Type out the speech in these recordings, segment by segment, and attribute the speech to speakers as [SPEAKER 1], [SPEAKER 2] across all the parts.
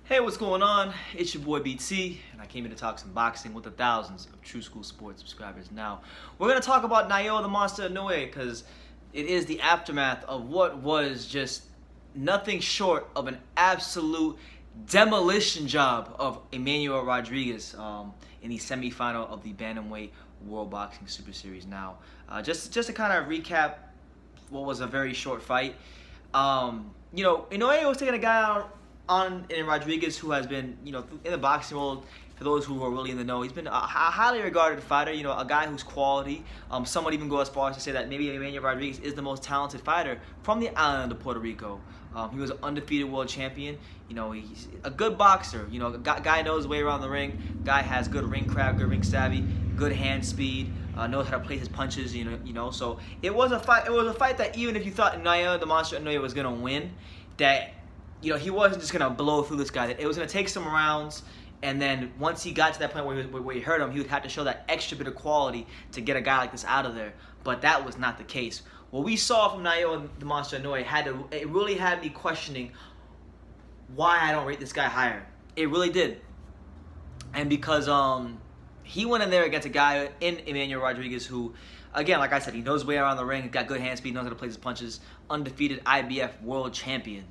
[SPEAKER 1] Hey, what's going on? It's your boy BT, and I came here to talk some boxing with the thousands of True School Sports subscribers. Now, we're going to talk about Naoya the Monster Inoue because it is the aftermath of what was just nothing short of an absolute demolition job of Manuel Rodriguez in the semifinal of the Bantamweight World Boxing Super Series. Now, just to kind of recap what was a very short fight, Inoue was taking a guy out in Rodriguez, who has been, in the boxing world, for those who are really in the know, he's been a highly regarded fighter, a guy who's quality. Some would even go as far as to say that maybe Manuel Rodriguez is the most talented fighter from the island of Puerto Rico. He was an undefeated world champion. He's a good boxer. Guy knows his way around the ring. Guy has good ring craft, good ring savvy, good hand speed. Knows how to place his punches. So it was a fight. It was a fight that even if you thought Naoya the Monster Inoue was gonna win, that he wasn't just gonna blow through this guy. It was gonna take some rounds, and then once he got to that point where he hurt him, he would have to show that extra bit of quality to get a guy like this out of there. But that was not the case. What we saw from Naoya the Monster Inoue it really had me questioning why I don't rate this guy higher. It really did. And because he went in there against a guy in Manuel Rodriguez who, again, like I said, he knows his way around the ring, he's got good hand speed, knows how to place his punches, undefeated IBF world champion.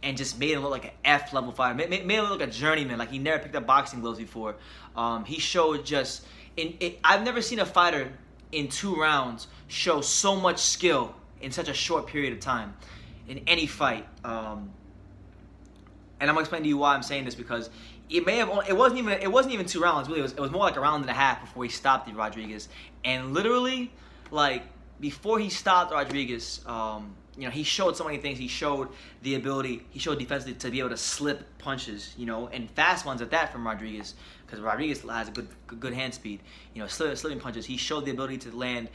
[SPEAKER 1] And just made him look like an F-level fighter. Made him look like a journeyman, like he never picked up boxing gloves before. He showed I've never seen a fighter in 2 rounds show so much skill in such a short period of time in any fight. And I'm gonna explain to you why I'm saying this, because it wasn't even 2 rounds. Really, it was more like a round and a half before he stopped the Rodriguez. And literally, like before he stopped Rodriguez, he showed so many things. He showed the ability, he showed defensively to be able to slip punches, and fast ones at that from Rodriguez, because Rodriguez has a good hand speed, slipping punches. He showed the ability to land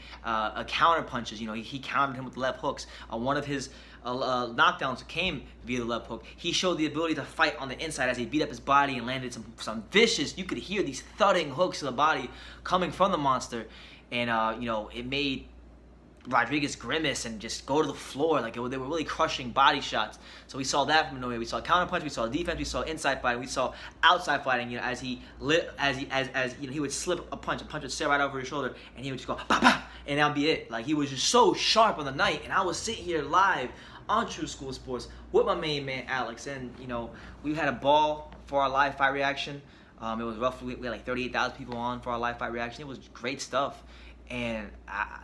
[SPEAKER 1] counter punches. He countered him with left hooks. One of his knockdowns came via the left hook. He showed the ability to fight on the inside as he beat up his body and landed some vicious, you could hear these thudding hooks to the body coming from the monster. And, it made Rodriguez grimace and just go to the floor. They were really crushing body shots. So we saw that from Inoue. We saw counter punch, we saw defense, we saw inside fighting, we saw outside fighting. As he would slip a punch would sail right over his shoulder, and he would just go bah, bah, and that'd be it. He was just so sharp on the night. And I was sitting here live on True School Sports with my main man Alex, and we had a ball for our live fight reaction. It was roughly, we had like 38,000 people on for our live fight reaction. It was great stuff. And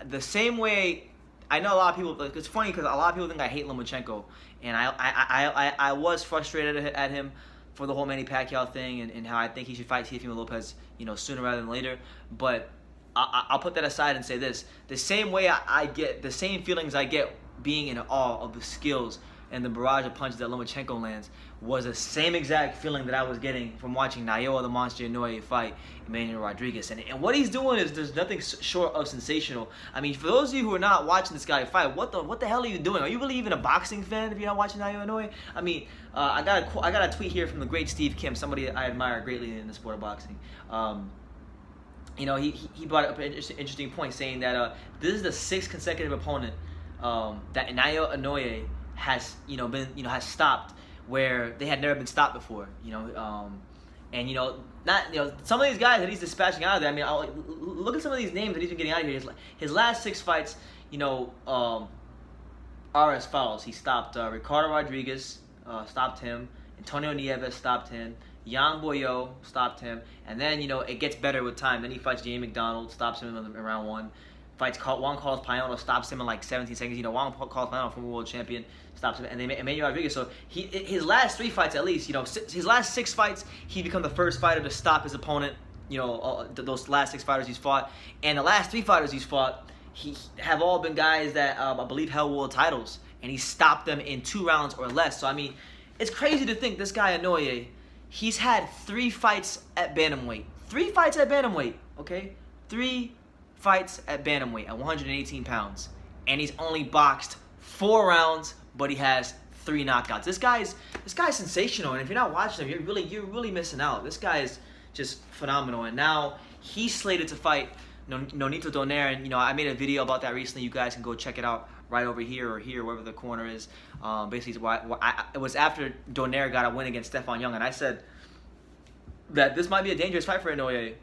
[SPEAKER 1] the same way, I know a lot of people, it's funny because a lot of people think I hate Lomachenko, and I was frustrated at him for the whole Manny Pacquiao thing, and how I think he should fight Teofimo Lopez, sooner rather than later. But I'll put that aside and say this: the same way I get, the same feelings I get being in awe of the skills and the barrage of punches that Lomachenko lands was the same exact feeling that I was getting from watching Naoya the Monster Inoue fight Manuel Rodriguez. And what he's doing is there's nothing short of sensational. I mean, for those of you who are not watching this guy fight, what the hell are you doing? Are you really even a boxing fan if you're not watching Naoya Inoue? I mean, I got a tweet here from the great Steve Kim, somebody I admire greatly in the sport of boxing. He brought up an interesting point, saying that this is the 6th consecutive opponent that Naoya Inoue has has stopped where they had never been stopped before. And some of these guys that he's dispatching out of there. I mean, look at some of these names that he's been getting out of here. His last 6 fights, are as follows. He stopped Ricardo Rodriguez, stopped him. Antonio Nieves stopped him. Jan Boyo stopped him. And then it gets better with time. Then he fights Jamie McDonald, stops him in round 1. Fights Juan Carlos Payano, stops him in like 17 seconds. Juan Carlos Payano, former world champion, stops him. And then Manuel Rodriguez. So his last 3 fights, at least, his last 6 fights, he become the first fighter to stop his opponent. Those last 6 fighters he's fought, and the last 3 fighters he's fought, have all been guys that I believe held world titles, and he stopped them in 2 rounds or less. So I mean, it's crazy to think this guy Inoue, he's had 3 fights at bantamweight. 3 fights at bantamweight. Okay, 3 fights at bantamweight at 118 pounds, and he's only boxed 4 rounds, but he has 3 knockouts. This guy's sensational, and if you're not watching him, you're really missing out. This guy is just phenomenal, and now he's slated to fight Inoue-Donaire, and I made a video about that recently. You guys can go check it out right over here or here, wherever the corner is. Basically, it was after Donaire got a win against Stefan Young, and I said that this might be a dangerous fight for Inoue.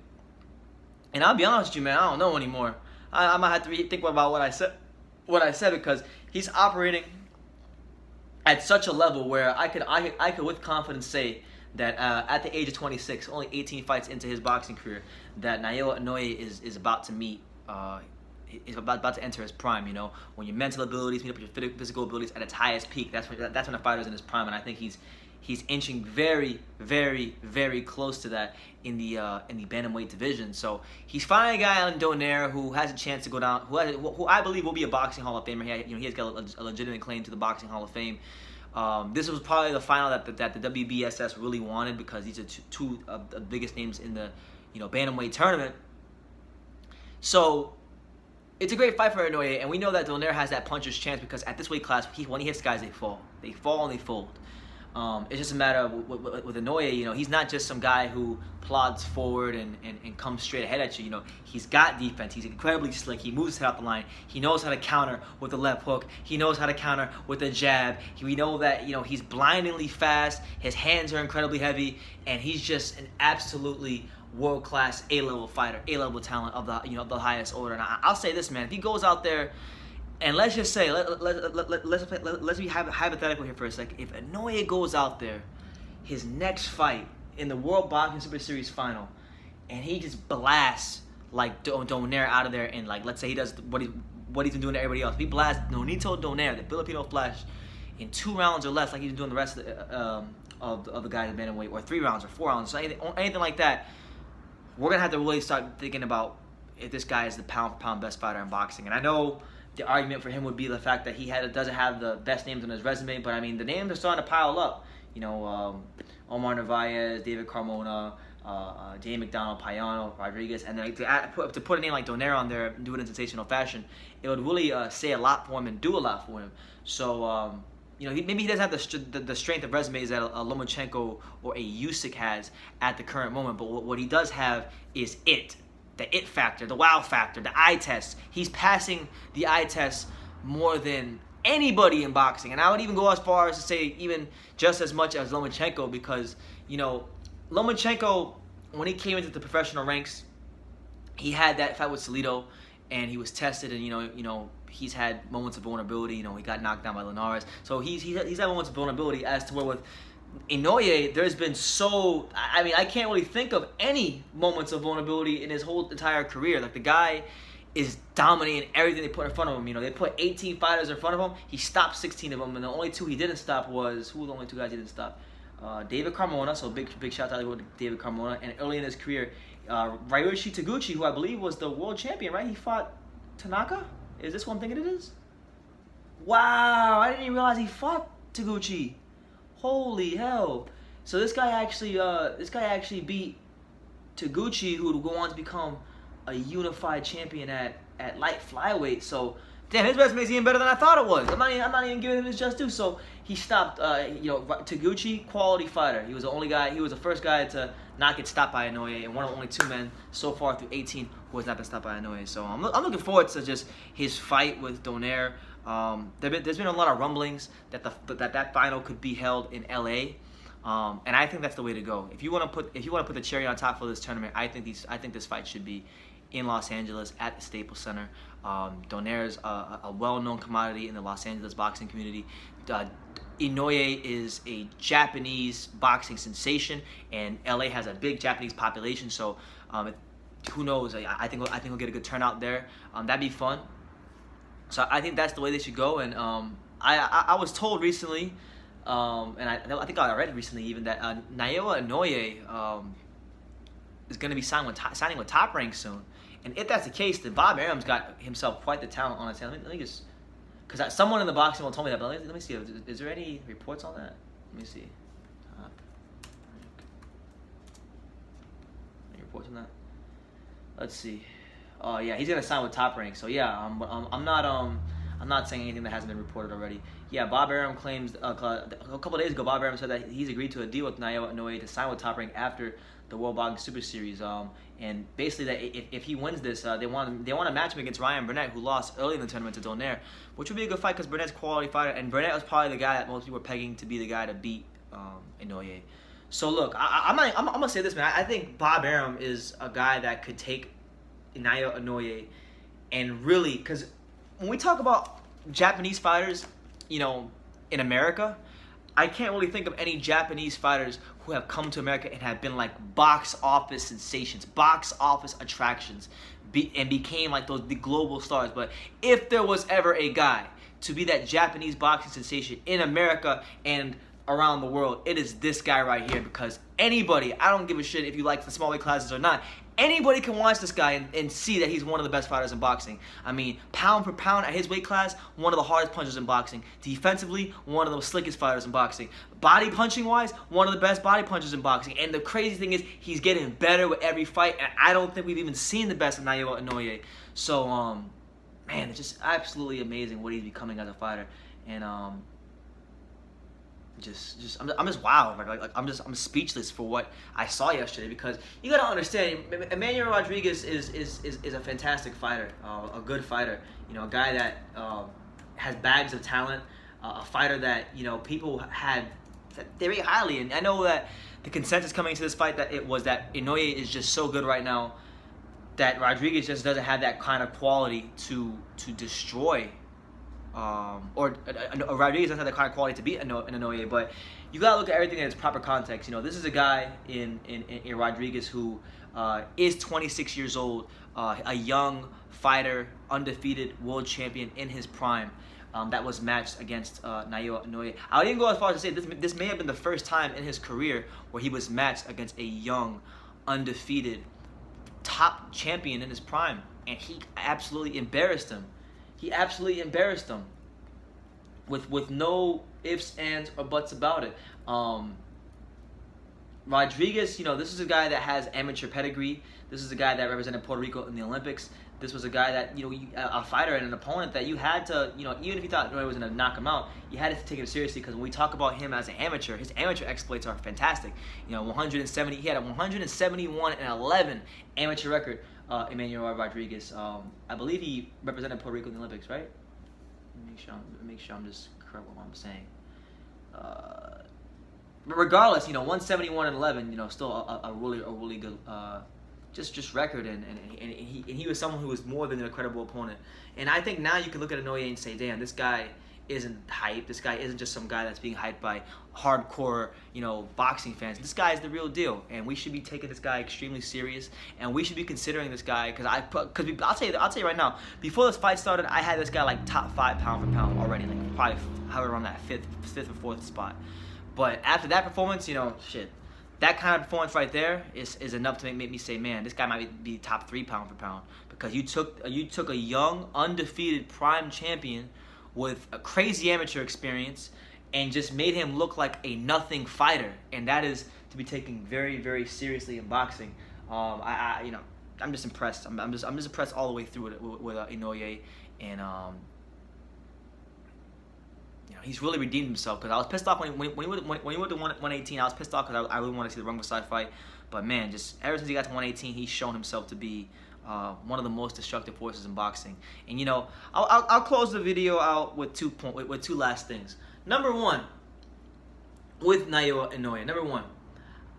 [SPEAKER 1] And I'll be honest with you, man, I don't know anymore. I might have to think about what I said because he's operating at such a level where I could with confidence say that at the age of 26, only 18 fights into his boxing career, that Naoya Inoue is about to meet, is about to enter his prime. You know, when your mental abilities meet up with your physical abilities at its highest peak, that's when a fighter's in his prime, and I think he's inching very, very, very close to that in the bantamweight division. So he's fighting a guy on Donaire who has a chance to go down, who I believe will be a boxing Hall of Famer. He has got a legitimate claim to the boxing Hall of Fame. This was probably the final that the WBSS really wanted because these are two of the biggest names in the bantamweight tournament. So it's a great fight for Inoue, and we know that Donaire has that puncher's chance because at this weight class, when he hits guys, they fall and they fold. It's just a matter of with Inoue, he's not just some guy who plods forward and comes straight ahead at you. He's got defense. He's incredibly slick. He moves his head out the line. He knows how to counter with the left hook. He knows how to counter with the jab. We know that he's blindingly fast. His hands are incredibly heavy, and he's just an absolutely world-class A-level fighter, A-level talent of the highest order. And I'll say this, man: if he goes out there, and let's just say, let's be hypothetical here for a second. If Inoue goes out there, his next fight in the World Boxing Super Series final, and he just blasts like Donaire out of there, and let's say he does what he's been doing to everybody else. If he blasts Nonito Donaire, the Filipino Flash, in 2 rounds or less, like he's been doing the rest of the guys in bantamweight, or 3 rounds or 4 rounds, so anything like that, we're gonna have to really start thinking about if this guy is the pound for pound best fighter in boxing. And I know the argument for him would be the fact that he doesn't have the best names on his resume, but I mean the names are starting to pile up. Omar Narvaez, David Carmona, Dave McDonald, Payano, Rodriguez, and then to put a name like Donaire on there and do it in sensational fashion, it would really say a lot for him and do a lot for him. So maybe he doesn't have the strength of resumes that a Lomachenko or a Usyk has at the current moment, but what he does have is the it factor, the wow factor, the eye test. He's passing the eye test more than anybody in boxing. And I would even go as far as to say even just as much as Lomachenko, because, Lomachenko, when he came into the professional ranks, he had that fight with Salido, and he was tested, and, he's had moments of vulnerability. He got knocked down by Linares. So he's had moments of vulnerability, as to where with Inoue, there's been I can't really think of any moments of vulnerability in his whole entire career. Like, the guy is dominating everything they put in front of him. They put 18 fighters in front of him. He stopped 16 of them, and the only 2 he didn't stop who were the only 2 guys he didn't stop? David Carmona, so big shout out to David Carmona. And early in his career, Ryoshi Taguchi, who I believe was the world champion, right? He fought Tanaka? Is this what I'm thinking it is? Wow, I didn't even realize he fought Taguchi. Holy hell! So this guy actually beat Taguchi, who would go on to become a unified champion at light flyweight. So damn, his resume is even better than I thought it was. I'm not even giving him his just due. So he stopped. Taguchi, quality fighter. He was the only guy. He was the first guy to not get stopped by Inoue, and one of only 2 men so far through 18 who has not been stopped by Inoue. So I'm looking forward to just his fight with Donaire. There's been a lot of rumblings that that final could be held in LA, and I think that's the way to go. If you want to put the cherry on top for this tournament, I think this fight should be in Los Angeles at the Staples Center. Donaire's a well-known commodity in the Los Angeles boxing community. Inoue is a Japanese boxing sensation, and LA has a big Japanese population. So who knows? I think we'll get a good turnout there. That'd be fun. So I think that's the way they should go. And I was told recently, and I think I read recently even, that Naoya Inoue is going to be signing with Top Rank soon. And if that's the case, then Bob Arum's got himself quite the talent on his hand. Let me just, because someone in the boxing world told me that, but let me see. Is there any reports on that? Let me see. Any reports on that? Let's see. Oh yeah, he's gonna sign with Top Rank. So yeah, I'm I'm not saying anything that hasn't been reported already. Yeah, Bob Arum claims a couple of days ago, Bob Arum said that he's agreed to a deal with Naoya Inoue to sign with Top Rank after the World Boxing Super Series. And basically that if he wins this, they want to match him against Ryan Burnett, who lost early in the tournament to Donaire, which would be a good fight because Burnett's a quality fighter, and Burnett was probably the guy that most people were pegging to be the guy to beat Inoue. So look, I'm gonna say this, man. I think Bob Arum is a guy that could take Naoya Inoue and really, because when we talk about Japanese fighters, you know, in America, I can't really think of any Japanese fighters who have come to America and have been like box office sensations, box office attractions, and became like the global stars. But if there was ever a guy to be that Japanese boxing sensation in America and around the world, it is this guy right here, because anybody, I don't give a shit if you like the small weight classes or not, anybody can watch this guy and see that he's one of the best fighters in boxing. I mean, pound for pound at his weight class, one of the hardest punchers in boxing. Defensively, one of the slickest fighters in boxing. Body punching wise, one of the best body punchers in boxing. And the crazy thing is, he's getting better with every fight, and I don't think we've even seen the best of Naoya Inoue. So, man, it's just absolutely amazing what he's becoming as a fighter. And I'm just wow. I'm speechless for what I saw yesterday, because you gotta understand, Manuel Rodriguez is a fantastic fighter, a good fighter. You know, a guy that has bags of talent, a fighter that, you know, people had they rate highly. And I know that the consensus coming into this fight that it was that Inoue is just so good right now that Rodriguez just doesn't have that kind of quality to destroy. Rodriguez doesn't have the kind of quality to beat Inoue, but you gotta look at everything in its proper context. You know, this is a guy in Rodriguez who is 26 years old, a young fighter, undefeated world champion in his prime, that was matched against Naoya Inoue. I didn't go as far as to say this may have been the first time in his career where he was matched against a young, undefeated, top champion in his prime, and he absolutely embarrassed him. He absolutely embarrassed him with no ifs, ands, or buts about it. Rodriguez, you know, this is a guy that has amateur pedigree. This is a guy that represented Puerto Rico in the Olympics. This was a guy that, you know, a fighter and an opponent that you had to, you know, even if you thought Inoue was going to knock him out, you had to take him seriously, because when we talk about him as an amateur, his amateur exploits are fantastic. You know, he had a 171-11 amateur record. Emmanuel Rodriguez, I believe he represented Puerto Rico in the Olympics, right? Make sure I'm just correct with what I'm saying. But regardless, you know, 171-11, you know, still a really good just record, and he was someone who was more than a credible opponent. And I think now you can look at Inoue and say, damn, this guy isn't hyped. This guy isn't just some guy that's being hyped by hardcore, you know, boxing fans. This guy is the real deal, and we should be taking this guy extremely serious, and we should be considering this guy, because I'll tell you right now, before this fight started, I had this guy like top 5 pound for pound already, like probably however around that fifth or 4th spot. But after that performance, you know, shit, that kind of performance right there is enough to make me say, man, this guy might be top 3 pound for pound, because you took a young, undefeated prime champion with a crazy amateur experience and just made him look like a nothing fighter, and that is to be taken very, very seriously in boxing. You know, I'm just impressed. I'm just impressed all the way through with Inoue, and you know, he's really redeemed himself, because I was pissed off when he went to 118. I was pissed off because I really wanted to see the Rumble-side fight, but man, just ever since he got to 118, he's shown himself to be one of the most destructive forces in boxing. And you know, I'll close the video out with two last things. Number one, with Naoya Inoue. Number one,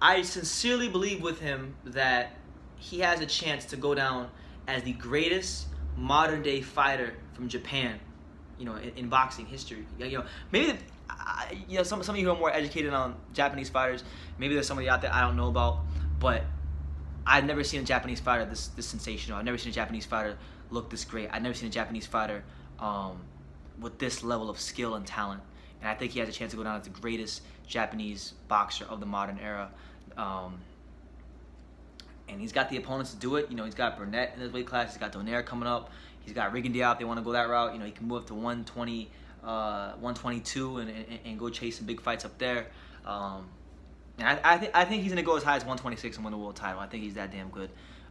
[SPEAKER 1] I sincerely believe with him that he has a chance to go down as the greatest modern day fighter from Japan, you know, in boxing history. You know, maybe you know, some of you who are more educated on Japanese fighters, maybe there's somebody out there I don't know about, but I've never seen a Japanese fighter this sensational. I've never seen a Japanese fighter look this great. I've never seen a Japanese fighter with this level of skill and talent. And I think he has a chance to go down as the greatest Japanese boxer of the modern era. And he's got the opponents to do it. You know, he's got Burnett in his weight class. He's got Donaire coming up. He's got Rigondeaux if they want to go that route. You know, he can move up to 120, 122 and go chase some big fights up there. And I think he's gonna go as high as 126 and win the world title. I think he's that damn good,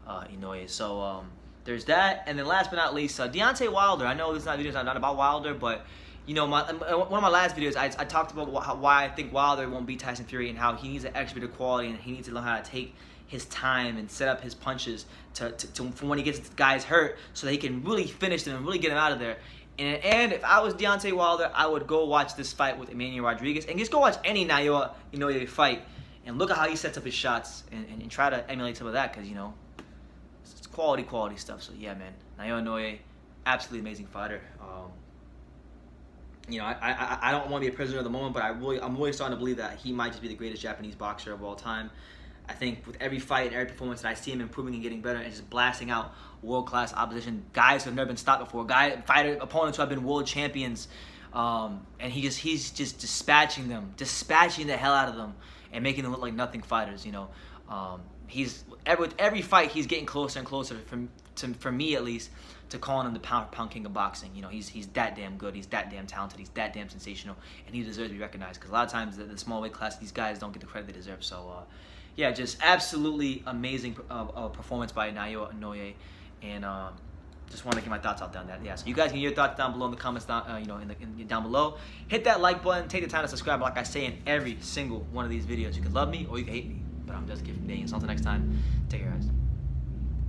[SPEAKER 1] Inoue. So there's that. And then last but not least, Deontay Wilder. I know this video's not about Wilder, but you know, one of my last videos, I talked about why I think Wilder won't beat Tyson Fury and how he needs an extra bit of quality and he needs to learn how to take his time and set up his punches for when he gets guys hurt so that he can really finish them and really get them out of there. And if I was Deontay Wilder, I would go watch this fight with Manuel Rodriguez and just go watch any Naoya Inoue fight and look at how he sets up his shots and try to emulate some of that, because, you know, it's quality stuff. So yeah, man, Naoya Inoue, absolutely amazing fighter. You know, I don't want to be a prisoner of the moment, but I'm really starting to believe that he might just be the greatest Japanese boxer of all time. I think with every fight and every performance that I see him improving and getting better and just blasting out world-class opposition, guys who have never been stopped before, opponents who have been world champions, and he's just dispatching the hell out of them and making them look like nothing fighters. You know, with every fight he's getting closer and closer, for me at least, to calling him the pound king of boxing. You know, he's that damn good, he's that damn talented, he's that damn sensational, and he deserves to be recognized, because a lot of times the small weight class, these guys don't get the credit they deserve. So yeah, just absolutely amazing performance by Naoya Inoue, and just want to get my thoughts out on that. Yeah, so you guys can get your thoughts down below in the comments down, you know, down below. Hit that like button, take the time to subscribe, like I say in every single one of these videos. You can love me or you can hate me, but I'm just giving Daniel. So until next time, take care, guys.